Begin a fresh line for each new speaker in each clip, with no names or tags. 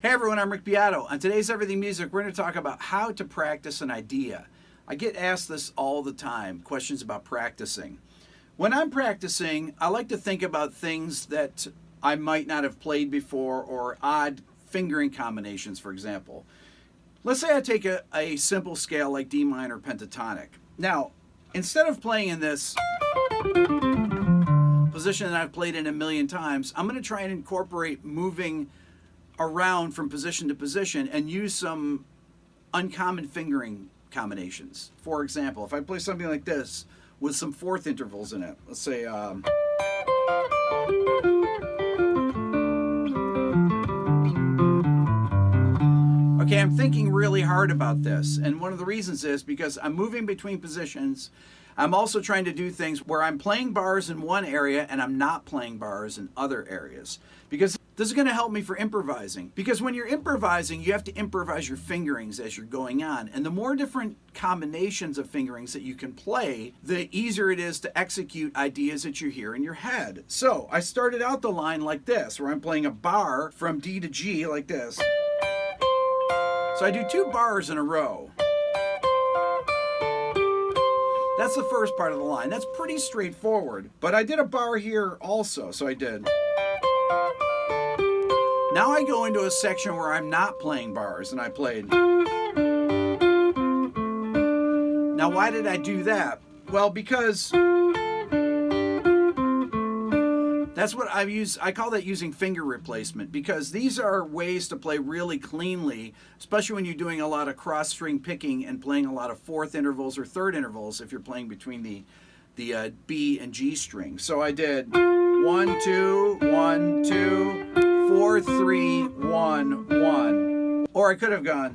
Hey everyone, I'm Beato. On today's Everything Music, we're going to talk about how to practice an idea. I get asked this all the time, questions about practicing. When I'm practicing, I like to think about things that I might not have played before or odd fingering combinations, for example. Let's say I take a simple scale like D minor pentatonic. Now, instead of playing in this position that I've played in a million times, I'm going to try and incorporate moving around from position to position and use some uncommon fingering combinations. For example, if I play something like this with some fourth intervals in it, let's say okay, I'm thinking really hard about this, and one of the reasons is because I'm moving between positions. I'm also trying to do things where I'm playing bars in one area and I'm not playing bars in other areas, because this is going to help me for improvising. Because when you're improvising, you have to improvise your fingerings as you're going on, and the more different combinations of fingerings that you can play, the easier it is to execute ideas that you hear in your head. So I started out the line like this, where I'm playing a bar from D to G like this. So I do 2 bars in a row. That's the first part of the line. That's pretty straightforward. But I did a bar here also, so I did. Now I go into a section where I'm not playing bars, and I played. Now why did I do that? Well, because that's what I use. I call that using finger replacement, because these are ways to play really cleanly, especially when you're doing a lot of cross string picking and playing a lot of fourth intervals or third intervals if you're playing between the B and G string. So I did 1 2 1 2 4 3 1 1, or I could have gone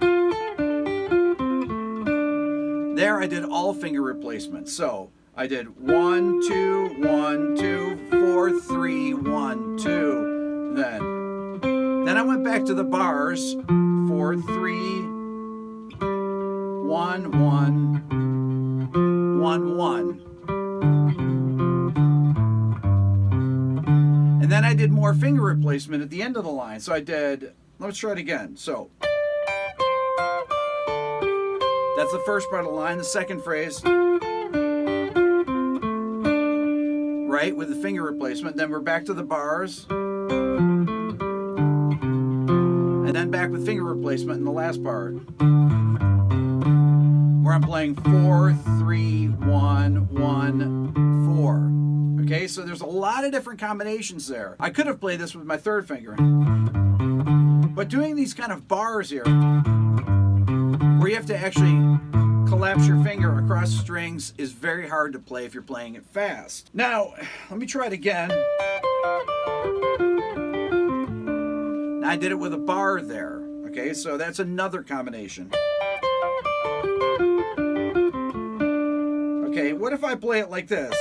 there. I did all finger replacements. So I did 1 2 1 2 4 3 1 2. Then I went back to the bars. 4 3 1 1 1 1. And then I did more finger replacement at the end of the line. So I did, let's try it again. So that's the first part of the line. The second phrase, right, with the finger replacement. Then we're back to the bars. And then back with finger replacement in the last part, where I'm playing 4 3 1 1 4. Okay, so there's a lot of different combinations there. I could have played this with my third finger, but doing these kind of bars here, where you have to actually collapse your finger across strings, is very hard to play if you're playing it fast. Now, let me try it again. Now I did it with a bar there. Okay, so that's another combination. Okay, what if I play it like this?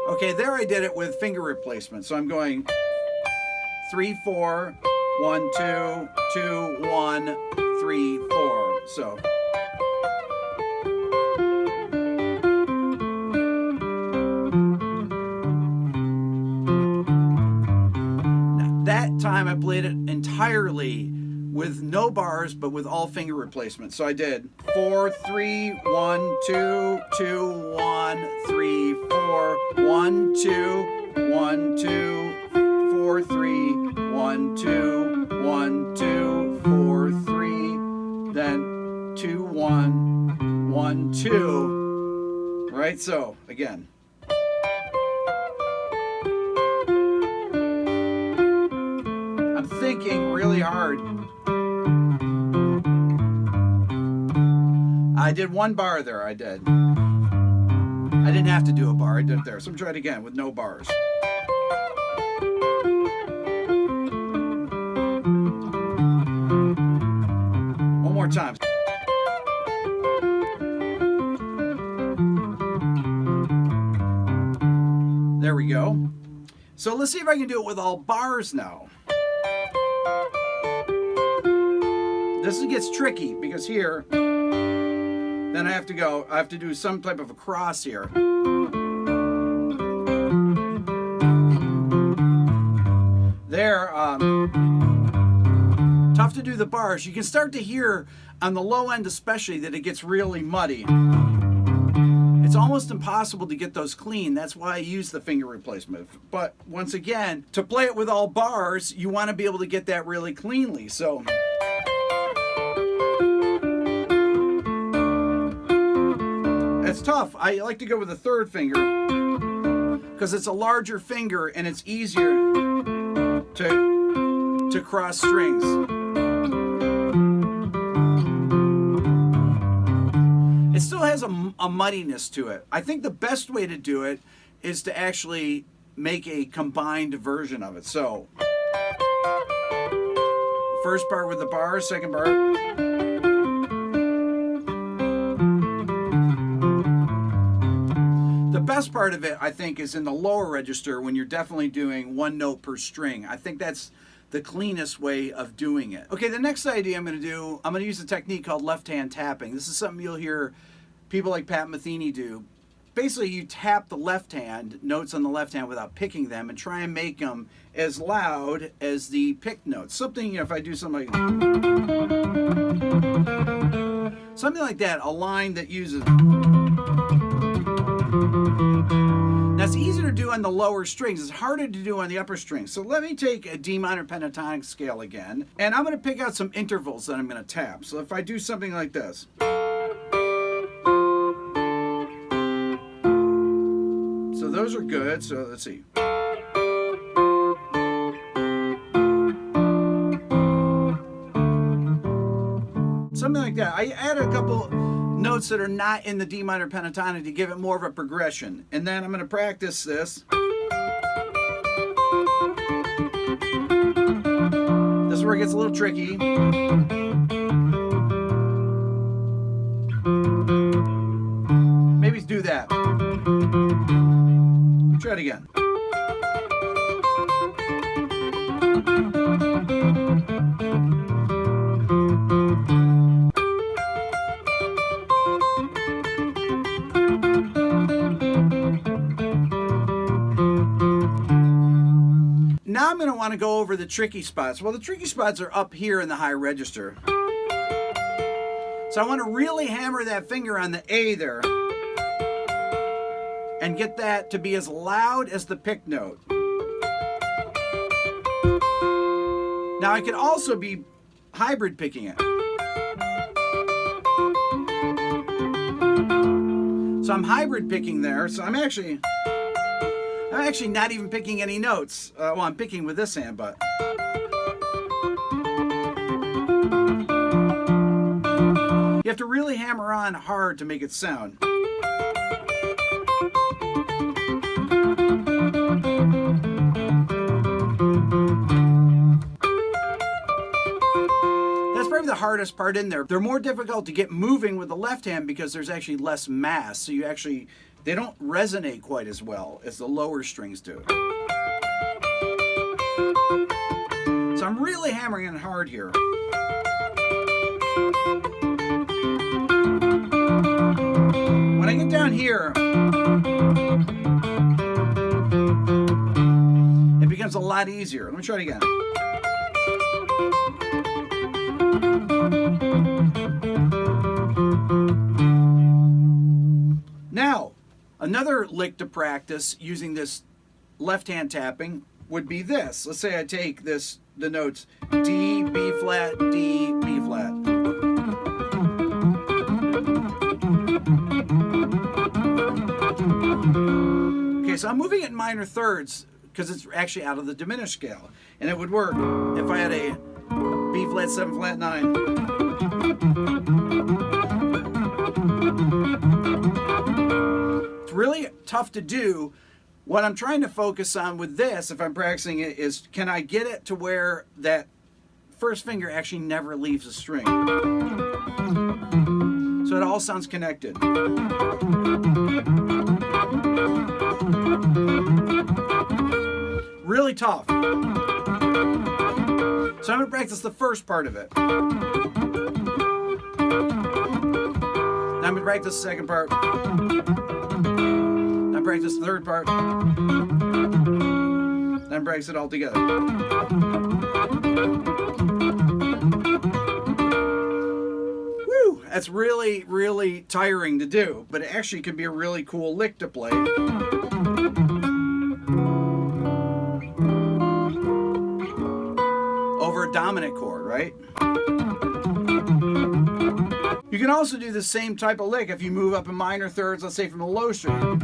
Okay, there I did it with finger replacement. So I'm going 3 4 1 2 2 1 3 4. So now, that time I played it entirely with no bars, but with all finger replacement. So I did 4 3 1 2 2 1 3 4 1 2 1 2 4 3 1 2 1 2 4 3, then 2 1 1 2. Right? So again. I'm thinking really hard. I did 1 bar there, I did. I didn't have to do a bar, I did it there. So I'm trying it again with no bars. One more time. There we go. So let's see if I can do it with all bars now. This gets tricky because here, then I have to do some type of a cross here. There are tough to do the bars. You can start to hear on the low end especially that it gets really muddy. It's almost impossible to get those clean. That's why I use the finger replacement. But once again, to play it with all bars, you want to be able to get that really cleanly. So it's tough. I like to go with the third finger because it's a larger finger and it's easier to cross strings. It still has a muddiness to it. I think the best way to do it is to actually make a combined version of it. So, first part with the bars, second part. The best part of it, I think, is in the lower register when you're definitely doing one note per string. I think that's the cleanest way of doing it. Okay, the next idea I'm going to use a technique called left-hand tapping. This is something you'll hear people like Pat Metheny do. Basically, you tap the left hand, notes on the left hand without picking them, and try and make them as loud as the picked notes. Something, if I do something like that, a line that uses... That's easier to do on the lower strings. It's harder to do on the upper strings. So let me take a D minor pentatonic scale again, and I'm going to pick out some intervals that I'm going to tap. So if I do something like this. So those are good. So let's see. Something like that. I add a couple notes that are not in the D minor pentatonic to give it more of a progression. And then I'm going to practice this. This is where it gets a little tricky. Maybe do that. Try it again. Now I'm going to want to go over the tricky spots. Well, the tricky spots are up here in the high register. So I want to really hammer that finger on the A there and get that to be as loud as the pick note. Now I could also be hybrid picking it. So I'm hybrid picking there. So I'm actually not even picking any notes. Well, I'm picking with this hand, but. You have to really hammer on hard to make it sound. That's probably the hardest part in there. They're more difficult to get moving with the left hand because there's actually less mass. So they don't resonate quite as well as the lower strings do. So I'm really hammering it hard here. When I get down here, it becomes a lot easier. Let me try it again. Now, another lick to practice using this left-hand tapping would be this. Let's say I take the notes D, B flat, D, B flat. Okay, so I'm moving it in minor thirds because it's actually out of the diminished scale. And it would work if I had a B flat, 7 flat, 9. Really tough to do. What I'm trying to focus on with this, if I'm practicing it, is can I get it to where that first finger actually never leaves a string? So it all sounds connected. Really tough. So I'm going to practice the first part of it. Now I'm going to practice the second part. Now practice the third part. Now then brings it all together. Woo! That's really, really tiring to do, but it actually can be a really cool lick to play. Over a dominant chord, right? You can also do the same type of lick if you move up in minor thirds, let's say from the low string.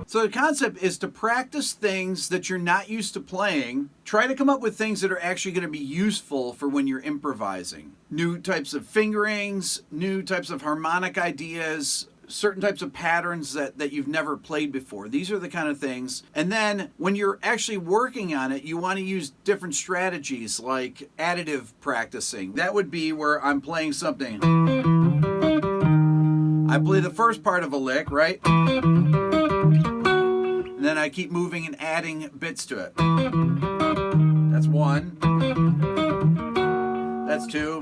So the concept is to practice things that you're not used to playing. Try to come up with things that are actually going to be useful for when you're improvising. New types of fingerings, new types of harmonic ideas, certain types of patterns that you've never played before. These are the kind of things. And then when you're actually working on it, you want to use different strategies like additive practicing. That would be where I'm playing something. I play the first part of a lick, right? And then I keep moving and adding bits to it. That's one. That's two.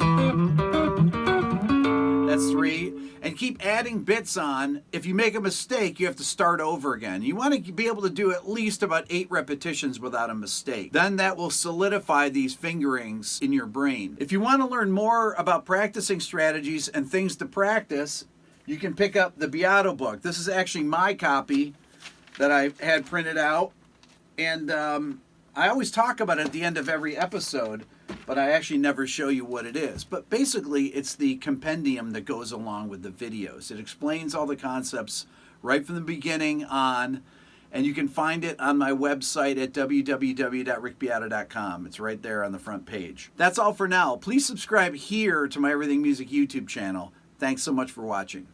That's three. And keep adding bits on. If you make a mistake, you have to start over again. You want to be able to do at least about 8 repetitions without a mistake. Then that will solidify these fingerings in your brain. If you want to learn more about practicing strategies and things to practice, you can pick up the Beato book. This is actually my copy that I had printed out. And I always talk about it at the end of every episode, but I actually never show you what it is. But basically, it's the compendium that goes along with the videos. It explains all the concepts right from the beginning on, and you can find it on my website at www.rickbeato.com. It's right there on the front page. That's all for now. Please subscribe here to my Everything Music YouTube channel. Thanks so much for watching.